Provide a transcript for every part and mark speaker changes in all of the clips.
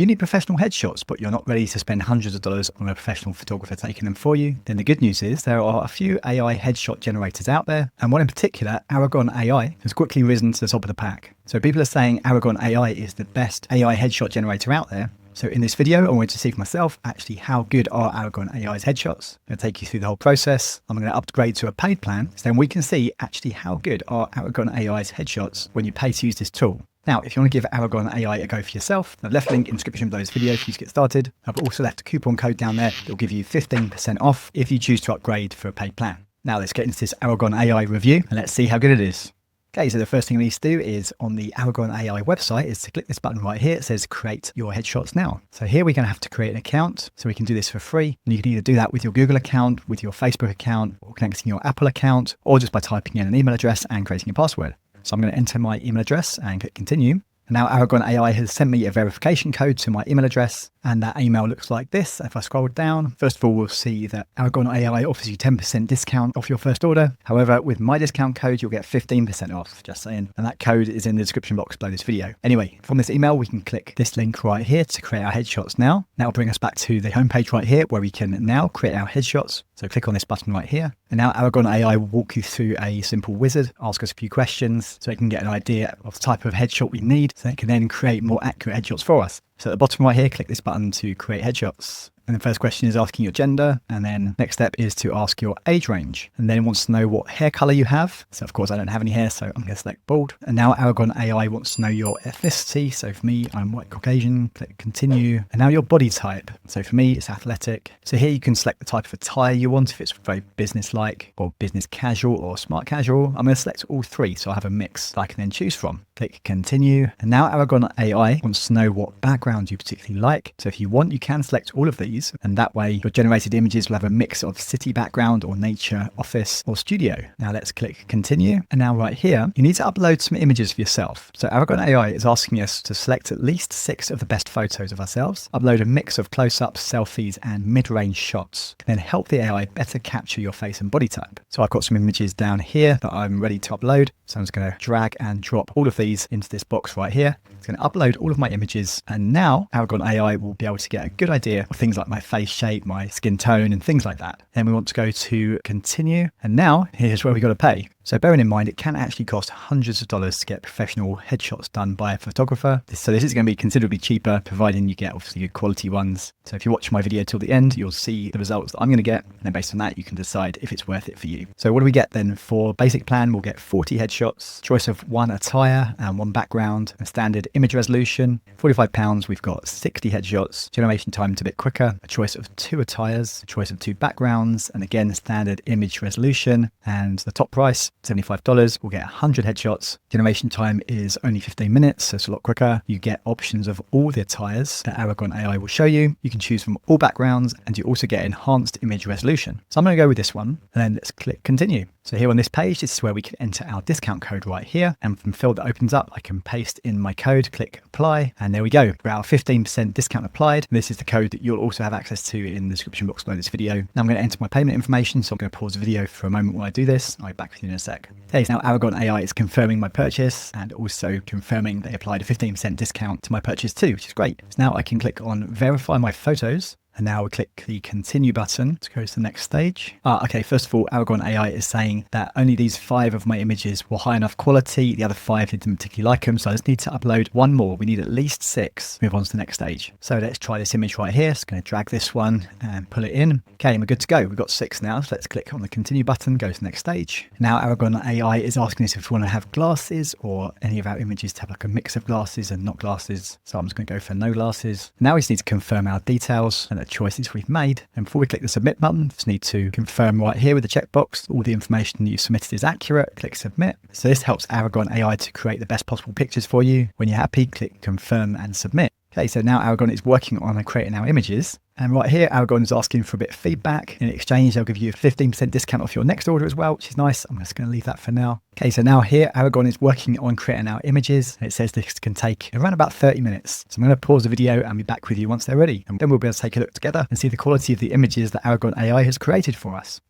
Speaker 1: If you need professional headshots, but you're not ready to spend hundreds of dollars on a professional photographer taking them for you, then the good news is there are a few AI headshot generators out there, and one in particular, Aragon AI, has quickly risen to the top of the pack. So people are saying Aragon AI is the best AI headshot generator out there. So in this video, I wanted to see for myself actually how good are Aragon AI's headshots. I'm going to take you through the whole process. I'm going to upgrade to a paid plan, so then we can see actually how good are Aragon AI's headshots when you pay to use this tool. Now, if you want to give Aragon AI a go for yourself, I've left a link in the description below this video for you to get started. I've also left a coupon code down there that will give you 15% off if you choose to upgrade for a paid plan. Now let's get into this Aragon AI review and let's see how good it is. Okay, so the first thing we need to do is on the Aragon AI website is to click this button right here. It says create your headshots now. So here we're going to have to create an account. So we can do this for free. And you can either do that with your Google account, with your Facebook account, or connecting your Apple account, or just by typing in an email address and creating a password. So I'm going to enter my email address and click continue. And now Aragon AI has sent me a verification code to my email address, and that email looks like this. If I scroll down, first of all, we'll see that Aragon AI offers you 10% discount off your first order. However, with my discount code, you'll get 15% off, just saying. And that code is in the description box below this video. Anyway, from this email, we can click this link right here to create our headshots now. That will bring us back to the homepage right here where we can now create our headshots. So click on this button right here. And now Aragon AI will walk you through a simple wizard, ask us a few questions so it can get an idea of the type of headshot we need so it can then create more accurate headshots for us. So at the bottom right here, click this button to create headshots. And the first question is asking your gender. And then next step is to ask your age range. And then it wants to know what hair color you have. So of course I don't have any hair, so I'm going to select bald. And now Aragon AI wants to know your ethnicity. So for me, I'm white Caucasian. Click continue. And now your body type. So for me, it's athletic. So here you can select the type of attire you want, if it's very business-like or business casual or smart casual. I'm going to select all three, so I have a mix that I can then choose from. Click continue. And now Aragon AI wants to know what background you particularly like. So if you want, you can select all of these. And that way your generated images will have a mix of city background or nature, office or studio. Now let's click continue. And now right here, you need to upload some images for yourself. So Aragon AI is asking us to select at least 6 of the best photos of ourselves, upload a mix of close-ups, selfies and mid-range shots, and then help the AI better capture your face and body type. So I've got some images down here that I'm ready to upload. So I'm just going to drag and drop all of these into this box right here. It's going to upload all of my images. And now Aragon AI will be able to get a good idea of things like my face shape, my skin tone and things like that. Then we want to go to continue. And now here's where we got to pay. So bearing in mind, it can actually cost hundreds of dollars to get professional headshots done by a photographer. So this is going to be considerably cheaper, providing you get obviously good quality ones. So if you watch my video till the end, you'll see the results that I'm going to get. And then based on that, you can decide if it's worth it for you. So what do we get then? For basic plan, we'll get 40 headshots, choice of 1 attire and 1 background, a standard image resolution. £45, we've got 60 headshots, generation time a bit quicker, a choice of 2 attires, a choice of 2 backgrounds, and again, standard image resolution. And the top price, $75, we'll get 100 headshots. Generation time is only 15 minutes, so it's a lot quicker. You get options of all the attires that Aragon AI will show you. You can choose from all backgrounds, and you also get enhanced image resolution. So I'm going to go with this one, and then let's click continue. So here on this page, this is where we can enter our discount code right here. And from the field that opens up, I can paste in my code, click apply, and there we go. We're our 15% discount applied. This is the code that you'll also have access to in the description box below this video. Now I'm going to enter my payment information, so I'm going to pause the video for a moment while I do this. I'll be back with you in a sec. Okay, so now Aragon AI is confirming my purchase and also confirming they applied a 15% discount to my purchase too, which is great. So now I can click on verify my photos. And now we click the continue button to go to the next stage. Okay, first of all, Aragon AI is saying that only these 5 of my images were high enough quality. The other 5 didn't particularly like them. So I just need to upload 1 more. We need at least 6 to move on to the next stage. So let's try this image right here. Just going to drag this one and pull it in. Okay, and we're good to go. We've got 6 now. So let's click on the continue button, go to the next stage. Now Aragon AI is asking us if we want to have glasses or any of our images to have like a mix of glasses and not glasses. So I'm just going to go for no glasses. Now we just need to confirm our details and the choices we've made. And before we click the submit button, just need to confirm right here with the checkbox all the information you submitted is accurate. Click submit. So this helps Aragon AI to create the best possible pictures for you. When you're happy, click confirm and submit. Okay, so now Aragon is working on creating our images. And right here, Aragon is asking for a bit of feedback. In exchange, they'll give you a 15% discount off your next order as well, which is nice. I'm just going to leave that for now. Okay, so now here, Aragon is working on creating our images. And it says this can take around about 30 minutes. So I'm going to pause the video and be back with you once they're ready. And then we'll be able to take a look together and see the quality of the images that Aragon AI has created for us.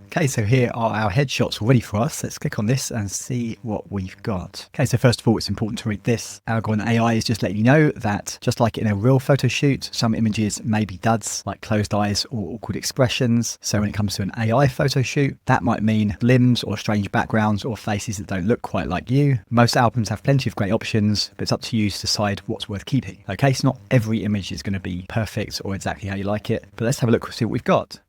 Speaker 1: Okay, so here are our headshots ready for us. Let's click on this and see what we've got. Okay, so first of all, it's important to read this. Aragon AI is just letting you know that just like in a real photo shoot, some images may be duds, like closed eyes or awkward expressions. So when it comes to an AI photo shoot, that might mean limbs or strange backgrounds or faces that don't look quite like you. Most albums have plenty of great options, but it's up to you to decide what's worth keeping. Okay, so not every image is going to be perfect or exactly how you like it, but let's have a look and see what we've got.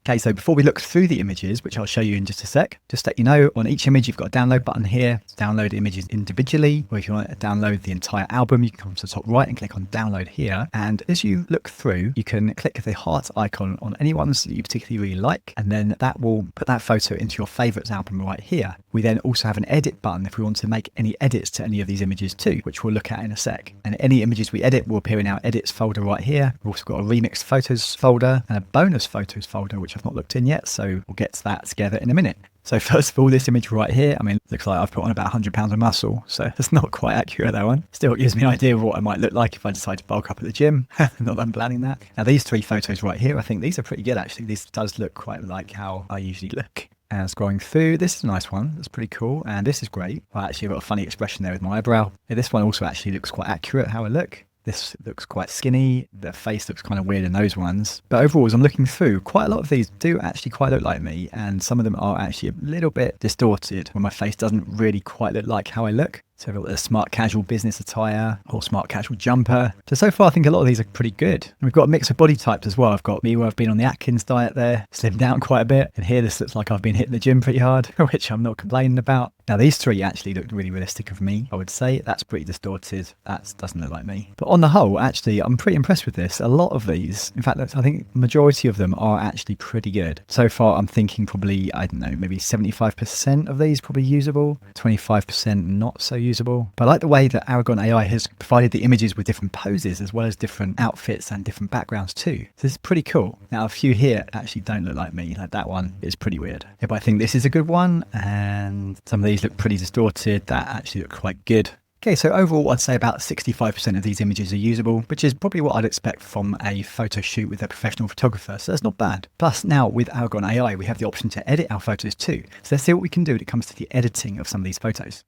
Speaker 1: Okay, so before we look through the images, which I'll show you in just a sec, just let you know on each image you've got a download button here to download images individually, or if you want to download the entire album, you can come to the top right and click on download here. And as you look through, you can click the heart icon on any ones that you particularly really like, and then that will put that photo into your favorites album right here. We then also have an edit button if we want to make any edits to any of these images too, which we'll look at in a sec. And any images we edit will appear in our edits folder right here. We've also got a remixed photos folder and a bonus photos folder, which I've not looked in yet, so we'll get to that together in a minute. So first of all, this image right here, I mean, looks like I've put on about 100 pounds of muscle, so it's not quite accurate, that one. Still, it gives me an idea of what I might look like if I decide to bulk up at the gym. Not that I'm planning that. Now, these three photos right here, I think these are pretty good, actually. This does look quite like how I usually look. And scrolling through, this is a nice one. That's pretty cool. And this is great. I actually got a funny expression there with my eyebrow. Yeah, this one also actually looks quite accurate how I look. This looks quite skinny. The face looks kind of weird in those ones. But overall, as I'm looking through, quite a lot of these do actually quite look like me. And some of them are actually a little bit distorted when my face doesn't really quite look like how I look. So we've got the smart casual business attire or smart casual jumper. So far, I think a lot of these are pretty good. And we've got a mix of body types as well. I've got me where I've been on the Atkins diet there, slimmed down quite a bit. And here this looks like I've been hitting the gym pretty hard, which I'm not complaining about. Now these three actually look really realistic of me, I would say. That's pretty distorted. That doesn't look like me. But on the whole, actually, I'm pretty impressed with this. A lot of these, in fact, I think majority of them are actually pretty good. So far, I'm thinking probably, I don't know, maybe 75% of these probably usable, 25% not so usable. But I like the way that Aragon AI has provided the images with different poses as well as different outfits and different backgrounds too. So this is pretty cool. Now a few here actually don't look like me. Like that one is pretty weird. Yeah, but I think this is a good one, and some of these look pretty distorted. That actually looks quite good. Okay, so overall I'd say about 65% of these images are usable, which is probably what I'd expect from a photo shoot with a professional photographer, so that's not bad. Plus now with Aragon AI we have the option to edit our photos too. So let's see what we can do when it comes to the editing of some of these photos.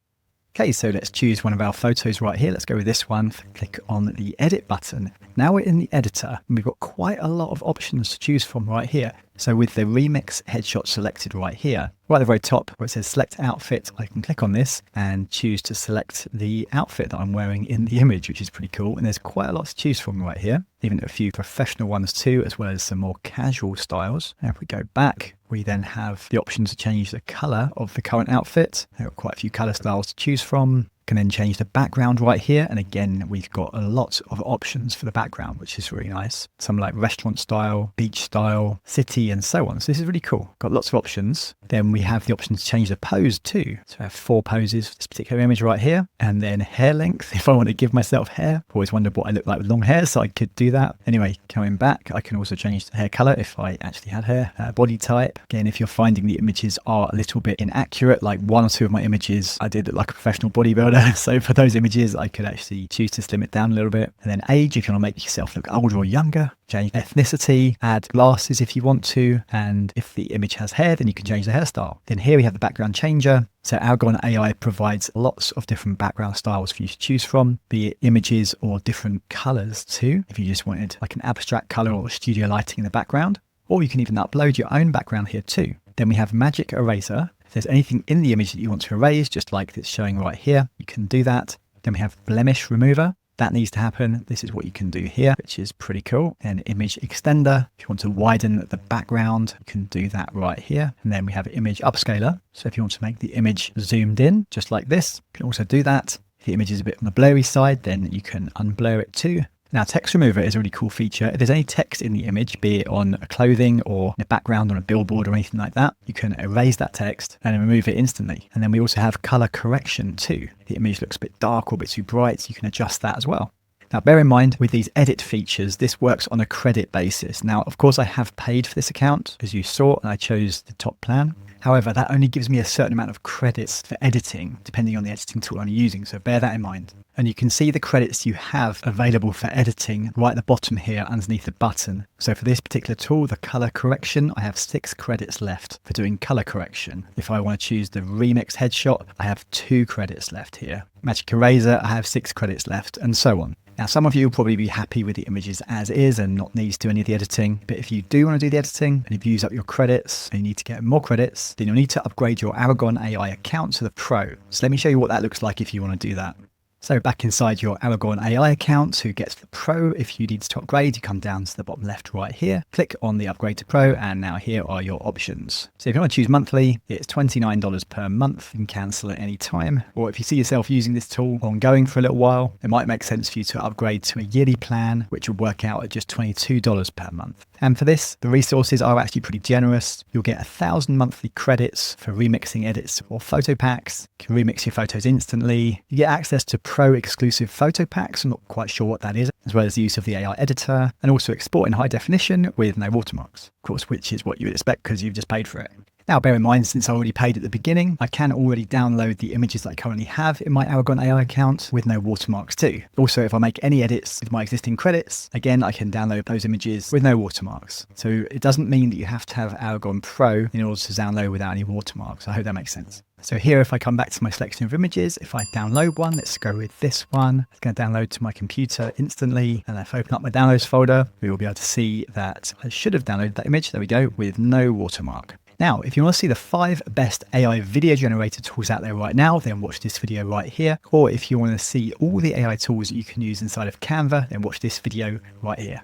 Speaker 1: Okay, so let's choose one of our photos right here. Let's go with this one. Click on the edit button. Now we're in the editor and we've got quite a lot of options to choose from right here. So with the remix headshot selected right here, right at the very top where it says select outfit, I can click on this and choose to select the outfit that I'm wearing in the image, which is pretty cool. And there's quite a lot to choose from right here, even a few professional ones too, as well as some more casual styles. Now if we go back, we then have the option to change the color of the current outfit. There are quite a few color styles to choose from. Can then change the background right here, and again we've got a lot of options for the background, which is really nice. Some like restaurant style, beach style, city, and so on. So this is really cool. Got lots of options. Then we have the option to change the pose too. So I have 4 poses for this particular image right here, and then hair length if I want to give myself hair. Always wondered what I look like with long hair, so I could do that. Anyway, coming back, I can also change the hair color if I actually had hair. Body type, again, if you're finding the images are a little bit inaccurate, like 1 or 2 of my images I did look like a professional bodybuilder. So for those images, I could actually choose to slim it down a little bit. And then age, if you want to make yourself look older or younger. Change ethnicity, add glasses if you want to. And if the image has hair, then you can change the hairstyle. Then here we have the background changer. So Aragon AI provides lots of different background styles for you to choose from, be it images or different colors too. If you just wanted like an abstract color or studio lighting in the background, or you can even upload your own background here too. Then we have Magic Eraser. If there's anything in the image that you want to erase, just like it's showing right here, you can do that. Then we have Blemish Remover. That needs to happen. This is what you can do here, which is pretty cool. And Image Extender. If you want to widen the background, you can do that right here. And then we have Image Upscaler. So if you want to make the image zoomed in, just like this, you can also do that. If the image is a bit on the blurry side, then you can unblur it too. Now, Text Remover is a really cool feature. If there's any text in the image, be it on a clothing or in a background on a billboard or anything like that, you can erase that text and remove it instantly. And then we also have color correction too. If the image looks a bit dark or a bit too bright, you can adjust that as well. Now, bear in mind with these edit features, this works on a credit basis. Now, of course, I have paid for this account, as you saw, and I chose the top plan. However, that only gives me a certain amount of credits for editing, depending on the editing tool I'm using. So bear that in mind. And you can see the credits you have available for editing right at the bottom here underneath the button. So for this particular tool, the color correction, I have 6 credits left for doing color correction. If I want to choose the remix headshot, I have 2 credits left here. Magic eraser, I have 6 credits left, and so on. Now, some of you will probably be happy with the images as is and not need to do any of the editing. But if you do want to do the editing and you've used up your credits and you need to get more credits, then you'll need to upgrade your Aragon AI account to the Pro. So let me show you what that looks like if you want to do that. So back inside your Aragon AI account, who gets the Pro, if you need to upgrade, you come down to the bottom left right here, click on the upgrade to Pro, and now here are your options. So if you want to choose monthly, it's $29 per month. You can cancel at any time. Or if you see yourself using this tool ongoing for a little while, it might make sense for you to upgrade to a yearly plan, which would work out at just $22 per month. And for this, the resources are actually pretty generous. You'll get 1,000 monthly credits for remixing edits or photo packs. You can remix your photos instantly. You get access to Pro exclusive photo packs. I'm not quite sure what that is, as well as the use of the AI editor, and also export in high definition with no watermarks, of course, which is what you would expect because you've just paid for it. Now, bear in mind, since I already paid at the beginning, I can already download the images that I currently have in my Aragon AI account with no watermarks too. Also, if I make any edits with my existing credits, again, I can download those images with no watermarks. So it doesn't mean that you have to have Aragon Pro in order to download without any watermarks. I hope that makes sense. So here, if I come back to my selection of images, if I download one, let's go with this one. It's going to download to my computer instantly. And if I open up my downloads folder, we will be able to see that I should have downloaded that image. There we go, with no watermark. Now, if you want to see the 5 best AI video generator tools out there right now, then watch this video right here. Or if you want to see all the AI tools that you can use inside of Canva, then watch this video right here.